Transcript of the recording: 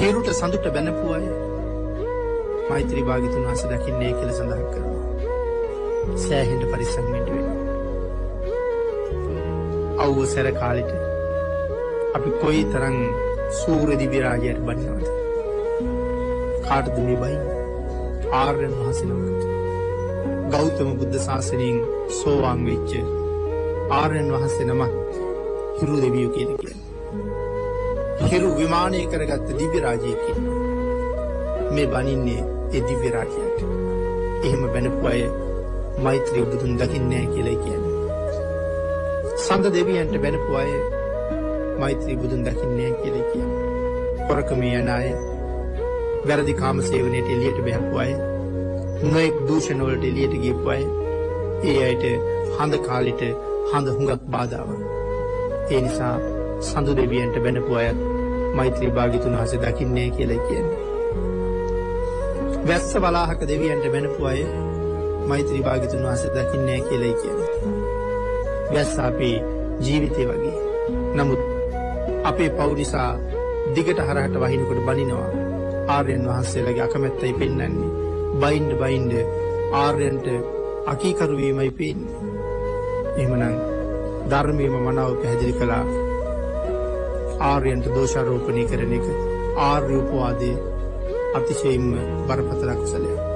හිරුට සඳුට බැනපු අය මෛත්‍රී භාග්‍යතුන් වහන්සේ දකින්නේ කියලා සඳහන් කරනවා. සෑහෙන්න පරිස්සම් වෙන්න වෙනවා. අවුව සැර කාලෙට අපි කොයි තරම් සූර්ය දිව්‍ය රාජයට බණිනවද? කාටද මේ බයි? ආර්යයන් වහන්සේ නමකට. ගෞතම බුද්ධ ශාසනයෙන් සෝවාන් වෙච්ච ආර්යයන් වහන්සේ නමක් හිරු දෙවියෝ කියලා කියන්නේ. හිරු විමානය කරගත්ත දිව්‍ය රාජයෙක් ඉන්නවා. මේ බණින්නේ ඒ දිව්‍ය රාජයාට. එහෙම බැනපු අය මෛත්‍රී බුදුන් දකින්නේ නැහැ කියලා කියන්නේ. සඳ දෙවියන්ට බැනපු අය මෛත්‍රී බුදුන් දකින්නේ නැහැ කියලා කියන්නේ. පොරකමේ යන අය, වැරදි කාම සේවනයේට එළියට බහැපු අය, නොයෙක් දූෂණ වලට එළියට ගියපු අය, ඒ අයට හඳ කාලෙට හඳ හුඟක් බාධාවක්. ඒ නිසා සඳු දෙවියන්ට බැනපු අය මෛත්‍රී භාග්‍යතුන් වහන්සේ දකින්නේ නැහැ කියලා කියන්නේ. වැස්ස වලාහක දෙවියන්ට බැනපු අය මෛත්‍රී භාග්‍යතුන් වහන්සේ දකින්නේ නැහැ කියලා කියන්නේ. වැස්ස අපේ ජීවිතේ වගේ. නමුත් අපේ පව් නිසා දිගට හරහට වහිනකොට බනිනවා. ආර්යයන් වහන්සේලාගේ අකමැත්තයි පෙන්වන්නේ. බයින්ඩ ආර්යයන්ට අකීකරු වීමයි පෙන්නේ. එහෙමනම් ධර්මයේම මනාව පැහැදිලි කළා. ආර්යයන්ට දෝෂාරෝපණය කරන එක ආර්ය උපවාදයේ අතිශයින්ම බරපතල කුසලයක්.